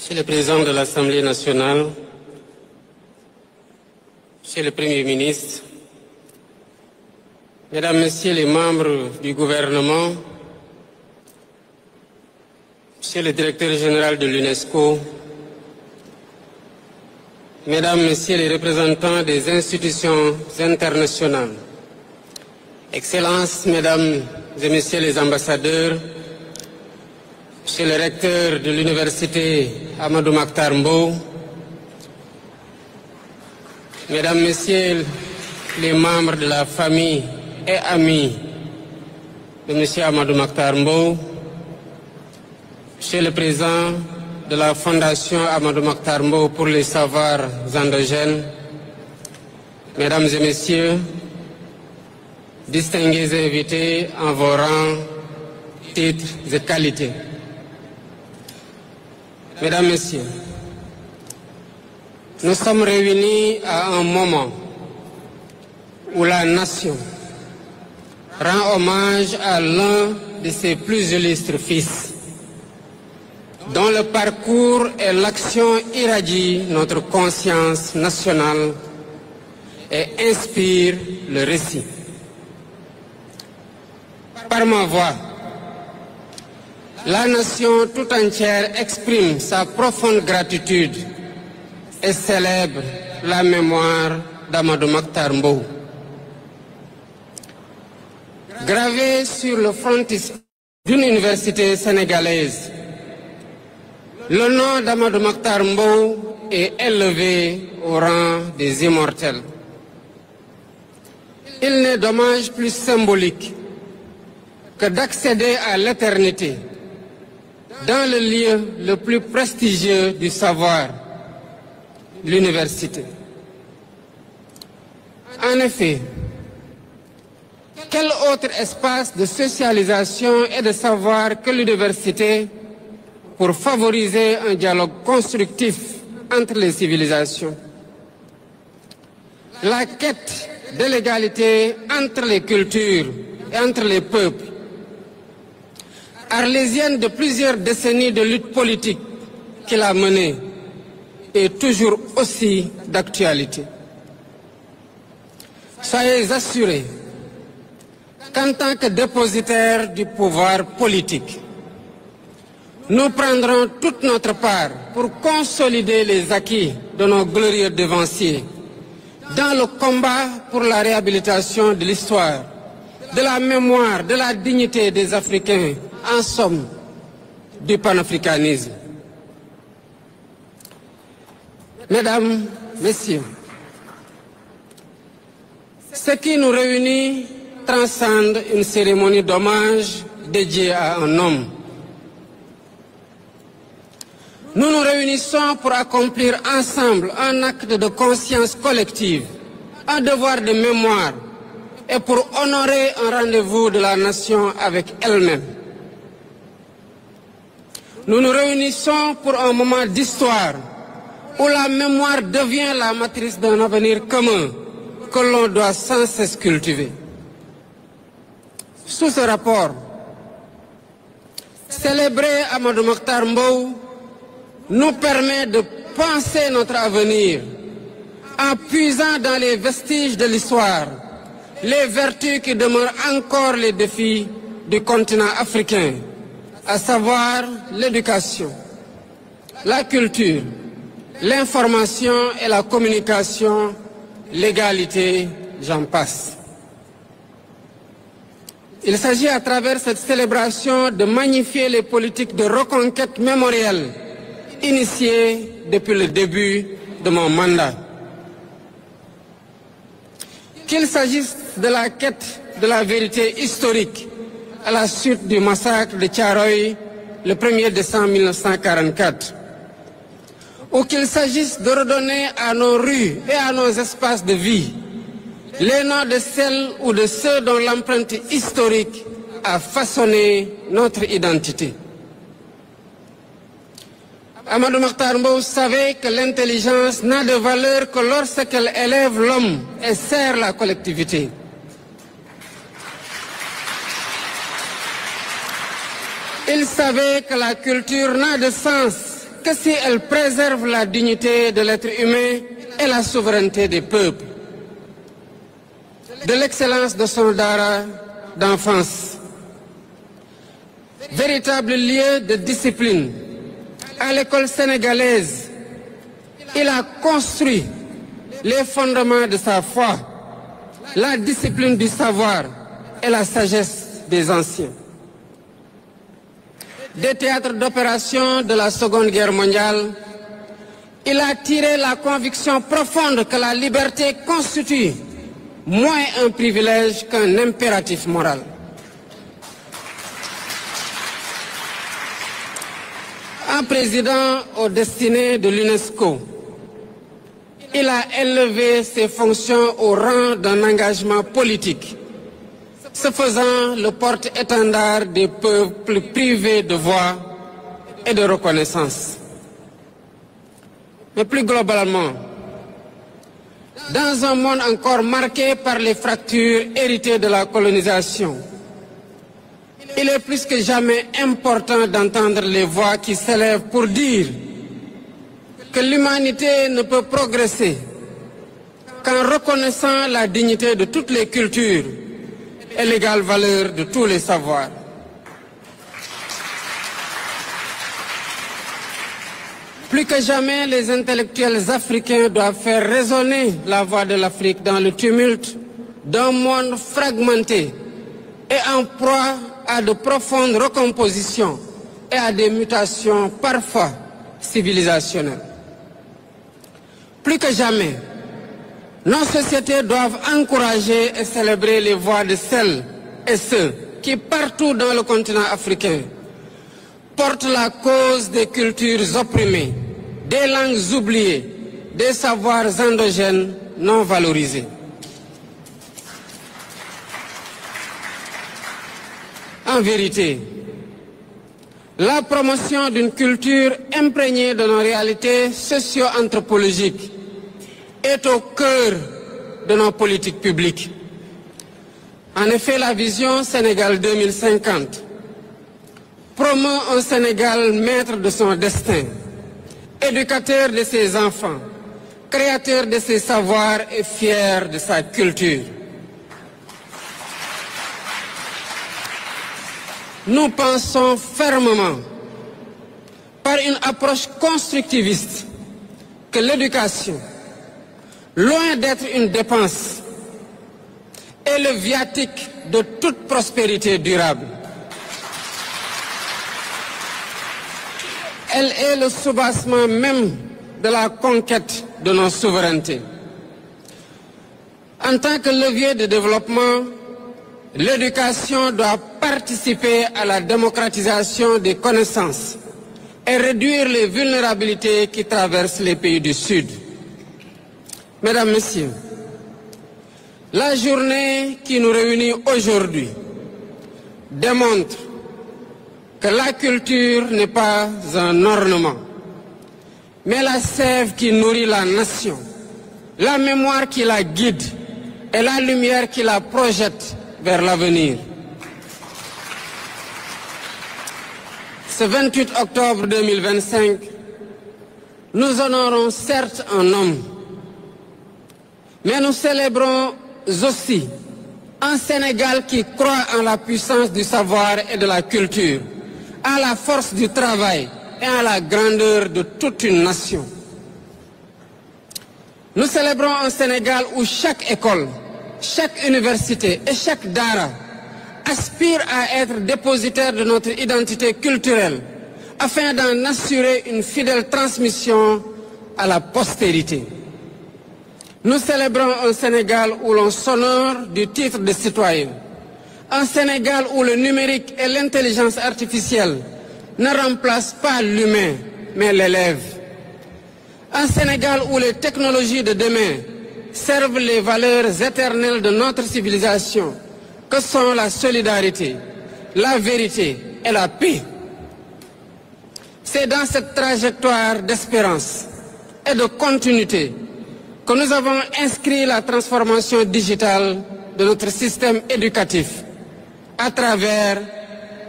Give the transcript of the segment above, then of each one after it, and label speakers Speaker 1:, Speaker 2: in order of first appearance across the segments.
Speaker 1: Monsieur le Président de l'Assemblée nationale, Monsieur le Premier ministre, Mesdames, Messieurs les membres du gouvernement, Monsieur le Directeur général de l'UNESCO, Mesdames, Messieurs les représentants des institutions internationales, Excellences, Mesdames et Messieurs les ambassadeurs, Monsieur le recteur de l'Université Amadou Mahtar Mbow, Mesdames, Messieurs les membres de la famille et amis de Monsieur Amadou Mahtar Mbow, Monsieur le Président de la Fondation Amadou Mahtar Mbow pour les savoirs endogènes, Mesdames et Messieurs, distingués invités en vos rangs, titres et qualités. Mesdames, Messieurs, nous sommes réunis à un moment où la nation rend hommage à l'un de ses plus illustres fils, dont le parcours et l'action irradient notre conscience nationale et inspirent le récit. Par ma voix, la nation tout entière exprime sa profonde gratitude et célèbre la mémoire d'Amadou Mahtar Mbow. Gravé sur le frontispice d'une université sénégalaise, le nom d'Amadou Mahtar Mbow est élevé au rang des immortels. Il n'est dommage plus symbolique que d'accéder à l'éternité dans le lieu le plus prestigieux du savoir, l'université. En effet, quel autre espace de socialisation et de savoir que l'université pour favoriser un dialogue constructif entre les civilisations? La quête de l'égalité entre les cultures et entre les peuples, arlésienne de plusieurs décennies de lutte politique qu'il a menée, est toujours aussi d'actualité. Soyez assurés qu'en tant que dépositaires du pouvoir politique, nous prendrons toute notre part pour consolider les acquis de nos glorieux devanciers dans le combat pour la réhabilitation de l'histoire, de la mémoire, de la dignité des Africains, en somme, du panafricanisme. Mesdames, Messieurs, ce qui nous réunit transcende une cérémonie d'hommage dédiée à un homme. Nous nous réunissons pour accomplir ensemble un acte de conscience collective, un devoir de mémoire et pour honorer un rendez-vous de la nation avec elle-même. Nous nous réunissons pour un moment d'histoire où la mémoire devient la matrice d'un avenir commun que l'on doit sans cesse cultiver. Sous ce rapport, célébrer Amadou Mahtar Mbow nous permet de penser notre avenir en puisant dans les vestiges de l'histoire, les vertus qui demeurent encore les défis du continent africain, à savoir l'éducation, la culture, l'information et la communication, l'égalité, j'en passe. Il s'agit à travers cette célébration de magnifier les politiques de reconquête mémorielle initiées depuis le début de mon mandat. Qu'il s'agisse de la quête de la vérité historique à la suite du massacre de Thiaroye le 1er décembre 1944, ou qu'il s'agisse de redonner à nos rues et à nos espaces de vie les noms de celles ou de ceux dont l'empreinte historique a façonné notre identité. Amadou Mahtar Mbow savait que l'intelligence n'a de valeur que lorsqu'elle élève l'homme et sert la collectivité. Il savait que la culture n'a de sens que si elle préserve la dignité de l'être humain et la souveraineté des peuples. De l'excellence de son dara d'enfance, véritable lieu de discipline, à l'école sénégalaise, il a construit les fondements de sa foi, la discipline du savoir et la sagesse des anciens. Des théâtres d'opération de la Seconde Guerre mondiale, il a tiré la conviction profonde que la liberté constitue moins un privilège qu'un impératif moral. En président aux destinées de l'UNESCO, il a élevé ses fonctions au rang d'un engagement politique, se faisant le porte-étendard des peuples privés de voix et de reconnaissance. Mais plus globalement, dans un monde encore marqué par les fractures héritées de la colonisation, il est plus que jamais important d'entendre les voix qui s'élèvent pour dire que l'humanité ne peut progresser qu'en reconnaissant la dignité de toutes les cultures et l'égale valeur de tous les savoirs. Plus que jamais, les intellectuels africains doivent faire résonner la voix de l'Afrique dans le tumulte d'un monde fragmenté et en proie à de profondes recompositions et à des mutations parfois civilisationnelles. Plus que jamais, nos sociétés doivent encourager et célébrer les voix de celles et ceux qui, partout dans le continent africain, portent la cause des cultures opprimées, des langues oubliées, des savoirs endogènes non valorisés. En vérité, la promotion d'une culture imprégnée de nos réalités socio-anthropologiques est au cœur de nos politiques publiques. En effet, la vision Sénégal 2050 promeut un Sénégal maître de son destin, éducateur de ses enfants, créateur de ses savoirs et fier de sa culture. Nous pensons fermement, par une approche constructiviste, que l'éducation, loin d'être une dépense, est le viatique de toute prospérité durable. Elle est le soubassement même de la conquête de nos souverainetés. En tant que levier de développement, l'éducation doit participer à la démocratisation des connaissances et réduire les vulnérabilités qui traversent les pays du Sud. Mesdames, Messieurs, la journée qui nous réunit aujourd'hui démontre que la culture n'est pas un ornement, mais la sève qui nourrit la nation, la mémoire qui la guide et la lumière qui la projette vers l'avenir. Ce 28 octobre 2025, nous honorons certes un homme, mais nous célébrons aussi un Sénégal qui croit en la puissance du savoir et de la culture, à la force du travail et à la grandeur de toute une nation. Nous célébrons un Sénégal où chaque école, chaque université et chaque dara aspire à être dépositaire de notre identité culturelle afin d'en assurer une fidèle transmission à la postérité. Nous célébrons un Sénégal où l'on s'honore du titre de citoyen, un Sénégal où le numérique et l'intelligence artificielle ne remplacent pas l'humain, mais l'élève. Un Sénégal où les technologies de demain servent les valeurs éternelles de notre civilisation, que sont la solidarité, la vérité et la paix. C'est dans cette trajectoire d'espérance et de continuité que nous avons inscrit la transformation digitale de notre système éducatif à travers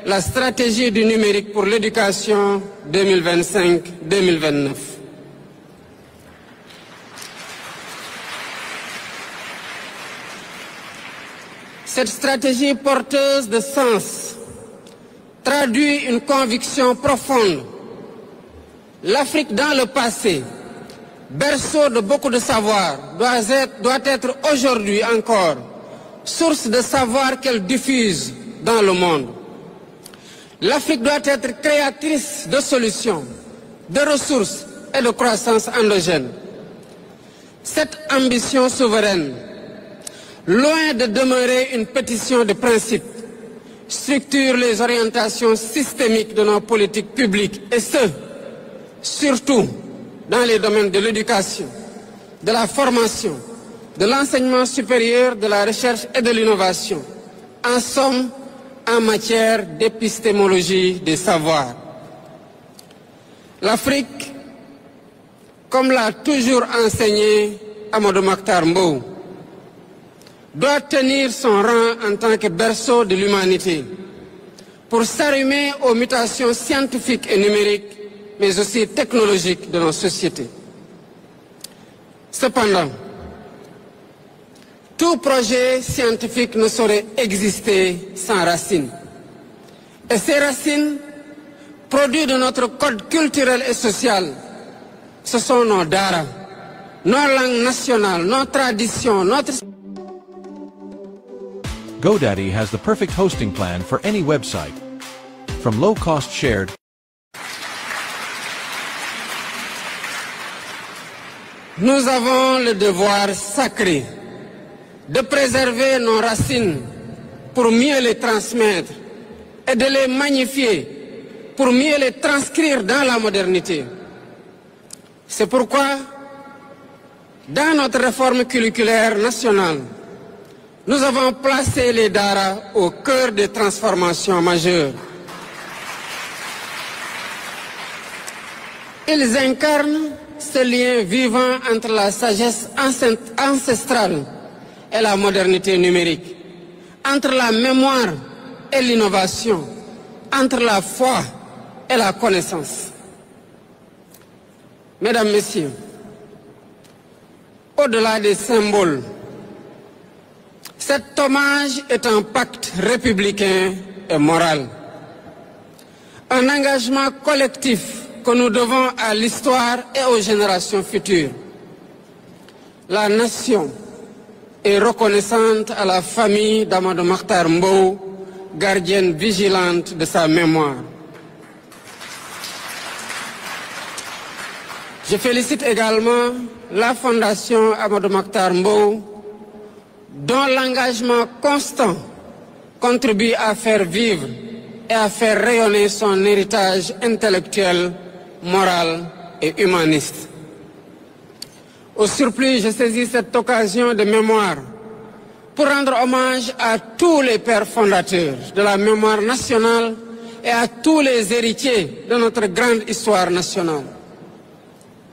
Speaker 1: la stratégie du numérique pour l'éducation 2025-2029. Cette stratégie porteuse de sens traduit une conviction profonde. L'Afrique dans le passé, berceau de beaucoup de savoir, doit être aujourd'hui encore source de savoir qu'elle diffuse dans le monde. L'Afrique doit être créatrice de solutions, de ressources et de croissance endogène. Cette ambition souveraine, loin de demeurer une pétition de principe, structure les orientations systémiques de nos politiques publiques et ce, surtout dans les domaines de l'éducation, de la formation, de l'enseignement supérieur, de la recherche et de l'innovation. En somme, en matière d'épistémologie des savoirs. L'Afrique, comme l'a toujours enseigné Amadou Mokhtar Mbow, doit tenir son rang en tant que berceau de l'humanité pour s'arrimer aux mutations scientifiques et numériques, mais aussi technologiques de nos sociétés. Cependant, tout projet scientifique ne saurait exister sans racines. Et ces racines, produits de notre code culturel et social, ce sont nos daras, nos langues nationales, nos traditions, notre...
Speaker 2: GoDaddy has the perfect hosting plan for any website. From low-cost shared...
Speaker 1: Nous avons le devoir sacré de préserver nos racines pour mieux les transmettre et de les magnifier pour mieux les transcrire dans la modernité. C'est pourquoi, dans notre réforme curriculaire nationale, nous avons placé les daras au cœur des transformations majeures. Ils incarnent ce lien vivant entre la sagesse ancestrale et la modernité numérique, entre la mémoire et l'innovation, entre la foi et la connaissance. Mesdames, Messieurs, au-delà des symboles, cet hommage est un pacte républicain et moral, un engagement collectif que nous devons à l'histoire et aux générations futures. La nation est reconnaissante à la famille d'Amadou Mokhtar Mbow, gardienne vigilante de sa mémoire. Je félicite également la Fondation Amadou Mokhtar Mbow, dont l'engagement constant contribue à faire vivre et à faire rayonner son héritage intellectuel, moral et humaniste. Au surplus, je saisis cette occasion de mémoire pour rendre hommage à tous les pères fondateurs de la mémoire nationale et à tous les héritiers de notre grande histoire nationale.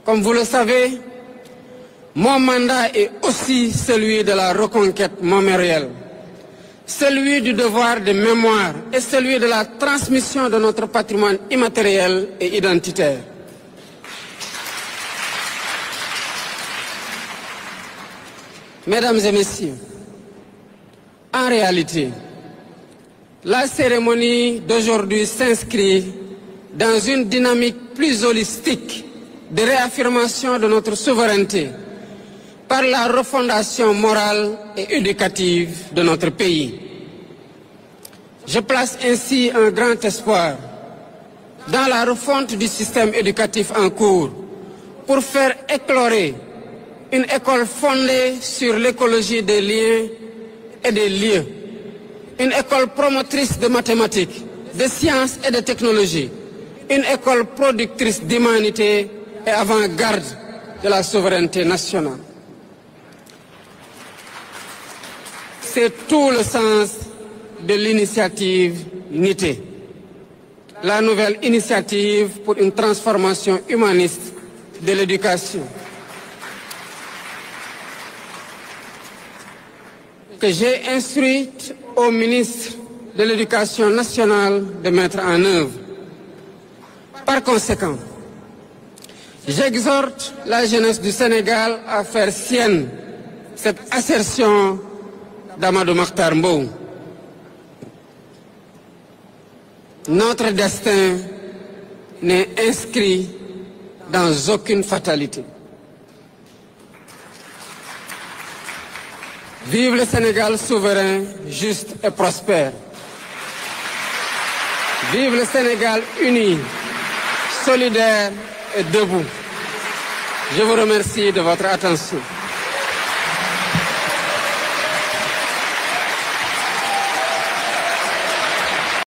Speaker 1: Comme vous le savez, mon mandat est aussi celui de la reconquête mémorielle, celui du devoir de mémoire et celui de la transmission de notre patrimoine immatériel et identitaire. Mesdames et Messieurs, en réalité, la cérémonie d'aujourd'hui s'inscrit dans une dynamique plus holistique de réaffirmation de notre souveraineté par la refondation morale et éducative de notre pays. Je place ainsi un grand espoir dans la refonte du système éducatif en cours pour faire éclore une école fondée sur l'écologie des liens et des lieux, une école promotrice de mathématiques, de sciences et de technologies, une école productrice d'humanité et avant-garde de la souveraineté nationale. C'est tout le sens de l'initiative NITE, la nouvelle initiative pour une transformation humaniste de l'éducation, que j'ai instruite au ministre de l'Éducation nationale de mettre en œuvre. Par conséquent, j'exhorte la jeunesse du Sénégal à faire sienne cette assertion d'Amadou Mahtar Mbow. Notre destin n'est inscrit dans aucune fatalité. Vive le Sénégal souverain, juste et prospère. Vive le Sénégal uni, solidaire et debout. Je vous remercie de votre attention.